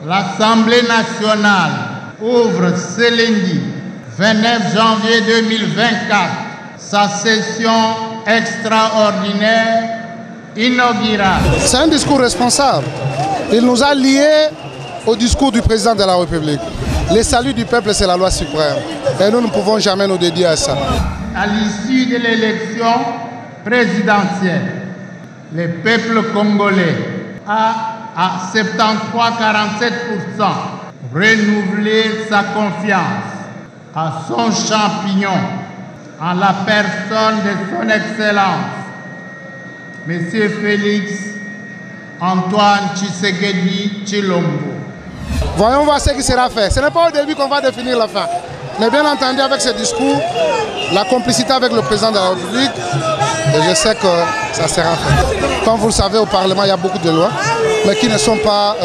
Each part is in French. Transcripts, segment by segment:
L'Assemblée nationale ouvre ce lundi 29 janvier 2024 sa session extraordinaire inaugurale. C'est un discours responsable. Il nous a liés au discours du président de la République. Le salut du peuple, c'est la loi suprême. Et nous ne pouvons jamais nous dédier à ça. À l'issue de l'élection présidentielle, le peuple congolais a à 73,47% renouvelé sa confiance à son champignon, en la personne de son Excellence, M. Félix Antoine Tshisekedi Tshilombo. Voyons voir ce qui sera fait. Ce n'est pas au début qu'on va définir la fin. Mais bien entendu, avec ce discours, la complicité avec le président de la République, et je sais que ça sera fait. Comme vous le savez, au Parlement, il y a beaucoup de lois, mais qui ne sont pas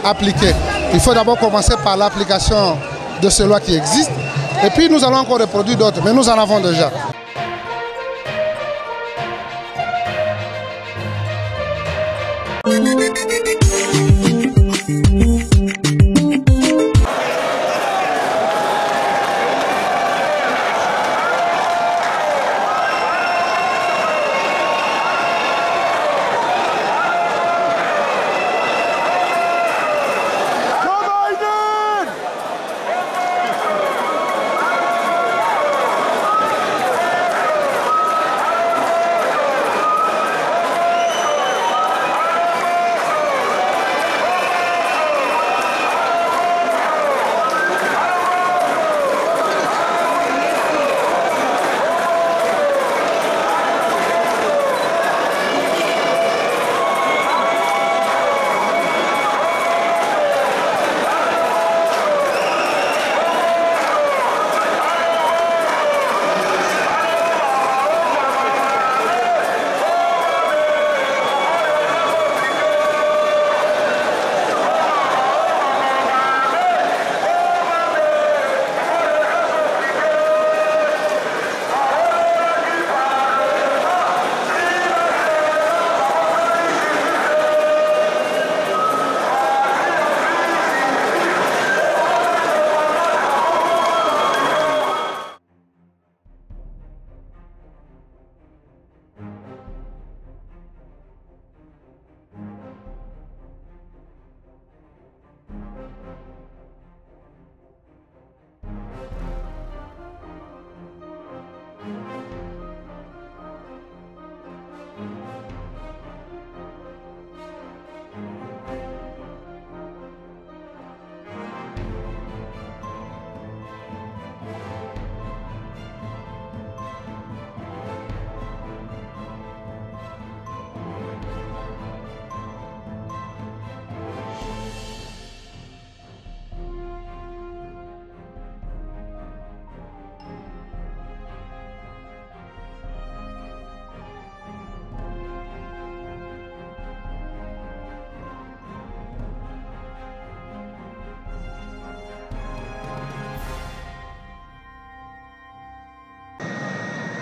appliquées. Il faut d'abord commencer par l'application de ces lois qui existent. Et puis nous allons encore reproduire d'autres, mais nous en avons déjà.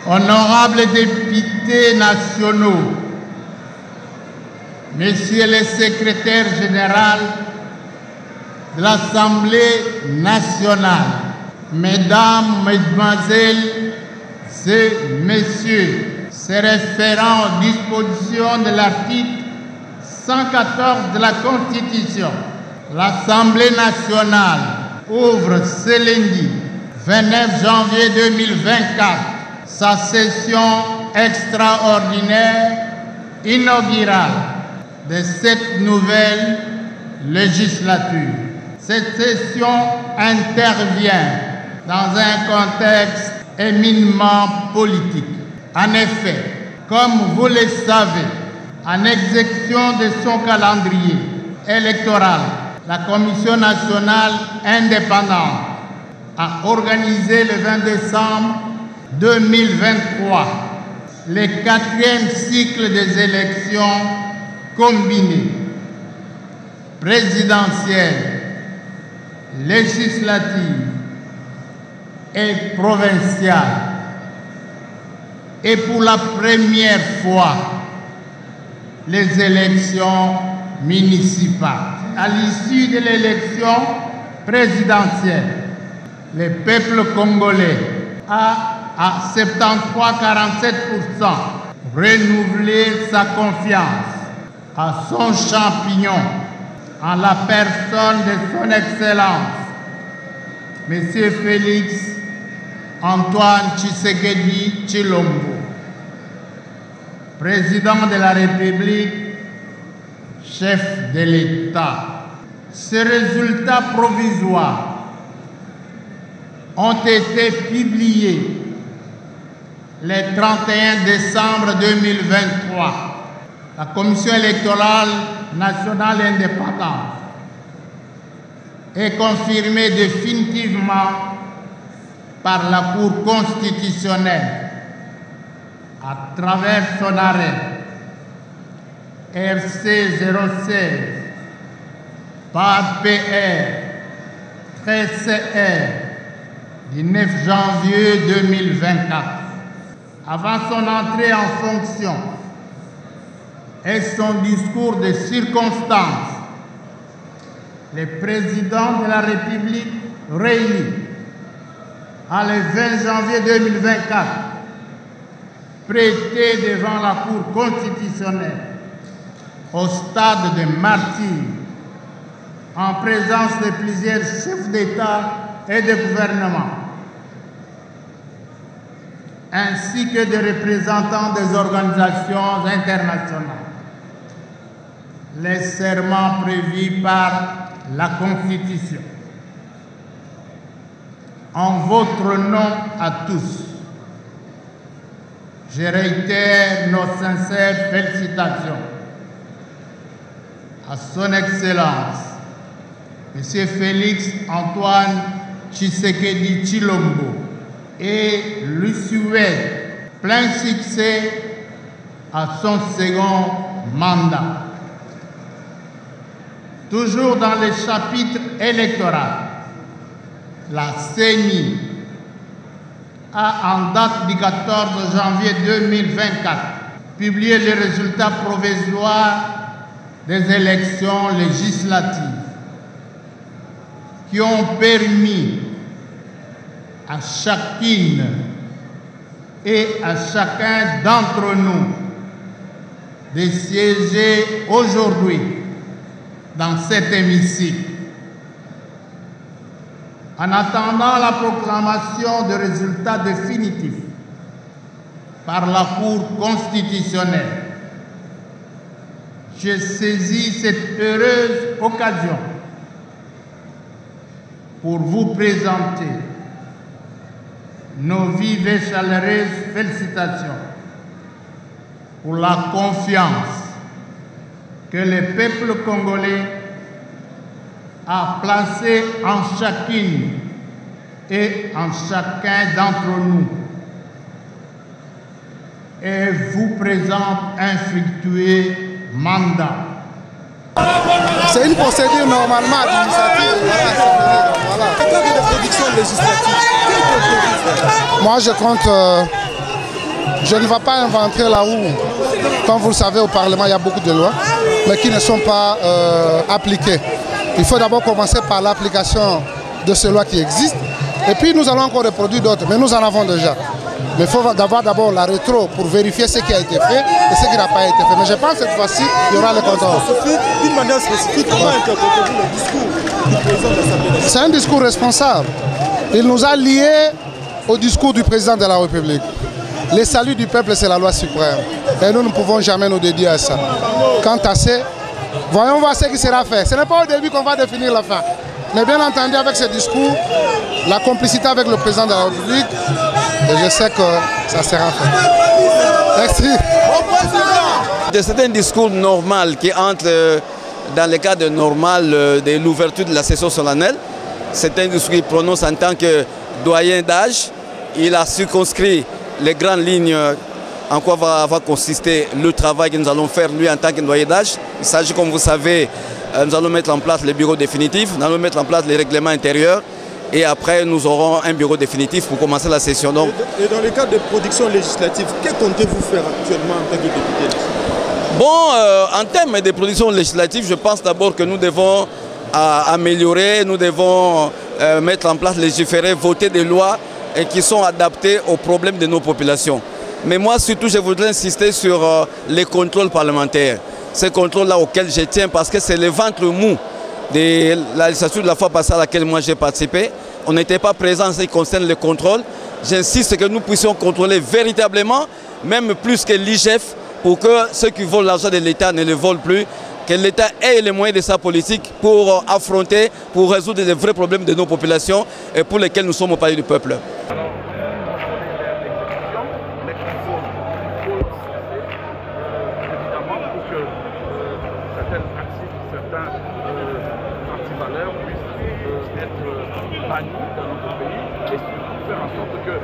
Honorables députés nationaux, Messieurs les secrétaires généraux de l'Assemblée nationale, Mesdames, Mesdemoiselles et Messieurs, se référant aux dispositions de l'article 114 de la Constitution, l'Assemblée nationale ouvre ce lundi 29 janvier 2024 sa session extraordinaire inaugurale de cette nouvelle législature. Cette session intervient dans un contexte éminemment politique. En effet, comme vous le savez, en exécution de son calendrier électoral, la Commission nationale indépendante a organisé le 20 décembre 2023 le 4e cycle des élections combinées, présidentielles, législatives et provinciales. Et pour la première fois, les élections municipales. À l'issue de l'élection présidentielle, le peuple congolais a à 73,47% renouvelé sa confiance à son champignon, en la personne de son Excellence, M. Félix Antoine Tshisekedi Tshilombo, président de la République, chef de l'État. Ces résultats provisoires ont été publiés le 31 décembre 2023. La Commission électorale nationale indépendante est confirmée définitivement par la Cour constitutionnelle à travers son arrêt RC 016 par PR 13CR du 9 janvier 2024. Avant son entrée en fonction et son discours de circonstance, le président de la République réuni le 20 janvier 2024 prêté devant la Cour constitutionnelle au stade de martyr en présence de plusieurs chefs d'État et de gouvernement, ainsi que des représentants des organisations internationales. Les serments prévus par la Constitution. En votre nom à tous, je réitère nos sincères félicitations à son Excellence, M. Félix Antoine Tshisekedi Tshilombo, et lui souhaite plein succès à son second mandat. Toujours dans le chapitre électoral, la CENI a, en date du 14 janvier 2024, publié les résultats provisoires des élections législatives qui ont permis à chacune et à chacun d'entre nous de siéger aujourd'hui dans cet hémicycle. En attendant la proclamation des résultats définitifs par la Cour constitutionnelle, je saisis cette heureuse occasion pour vous présenter nos vives et chaleureuses félicitations pour la confiance que le peuple congolais a placé en chacune et en chacun d'entre nous et vous présente un fructueux mandat. C'est une procédure normalement administrative. Voilà. De prédiction législative. Moi je compte, je ne vais pas inventer la roue. Comme vous le savez, au Parlement il y a beaucoup de lois, mais qui ne sont pas appliquées. Il faut d'abord commencer par l'application de ces lois qui existent. Et puis nous allons encore reproduire d'autres, mais nous en avons déjà. Mais il faut avoir d'abord la rétro pour vérifier ce qui a été fait et ce qui n'a pas été fait. Mais je pense que cette fois-ci, il y aura le contrôle. D'une manière spécifique, comment interprétez-vous le discours du président de l'Assemblée? C'est un discours responsable. Il nous a liés au discours du président de la République. Le salut du peuple, c'est la loi suprême. Et nous ne pouvons jamais nous dédier à ça. Quant à ça, voyons voir ce qui sera fait. Ce n'est pas au début qu'on va définir la fin. Mais bien entendu, avec ce discours, la complicité avec le président de la République, et je sais que ça sera fait. Merci. C'est un discours normal qui entre dans le cadre normal de l'ouverture de la session solennelle. C'est un discours qu'il prononce en tant que doyen d'âge. Il a circonscrit les grandes lignes en quoi va consister le travail que nous allons faire lui en tant que doyen d'âge. Il s'agit, comme vous savez, nous allons mettre en place les bureaux définitifs, nous allons mettre en place les règlements intérieurs et après nous aurons un bureau définitif pour commencer la session. Donc, et dans le cadre de production législative, que comptez-vous faire actuellement en tant que député? Bon, en termes de production législative, je pense d'abord que nous devons améliorer, nous devons mettre en place, légiférer, voter des lois qui sont adaptées aux problèmes de nos populations. Mais moi, surtout, je voudrais insister sur les contrôles parlementaires. Ces contrôles-là auxquels je tiens parce que c'est le ventre mou de la législature de la fois passée à laquelle moi j'ai participé. On n'était pas présent en ce qui concerne le contrôle. J'insiste que nous puissions contrôler véritablement, même plus que l'IGF, pour que ceux qui volent l'argent de l'État ne le volent plus, que l'État ait les moyens de sa politique pour affronter, pour résoudre les vrais problèmes de nos populations et pour lesquels nous sommes au palais du peuple. Certains antivaleurs puissent être bannis dans notre pays et surtout faire en sorte que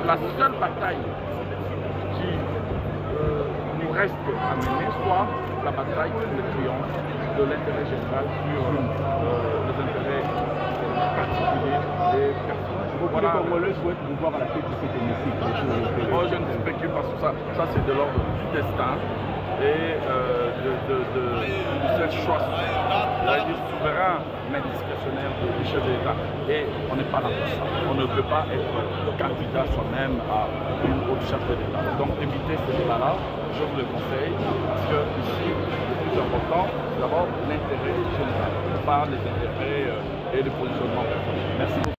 la seule bataille qui nous reste à mener soit la bataille pour le triomphe de l'intérêt général sur les intérêts particuliers des personnes. Beaucoup de Congolais souhaitent nous voir à la tête de cet hémicycle. Moi je ne spécule pas sur ça c'est de l'ordre du destin et du seul choix souverain mais discrétionnaire du chef de l'État. Et on n'est pas là pour ça. On ne peut pas être candidat soi-même à une autre chef de l'État. Donc évitez ce débat-là, je vous le conseille, parce que ici, le plus important, c'est d'abord l'intérêt général, pas les intérêts et le positionnement personnel. Merci beaucoup.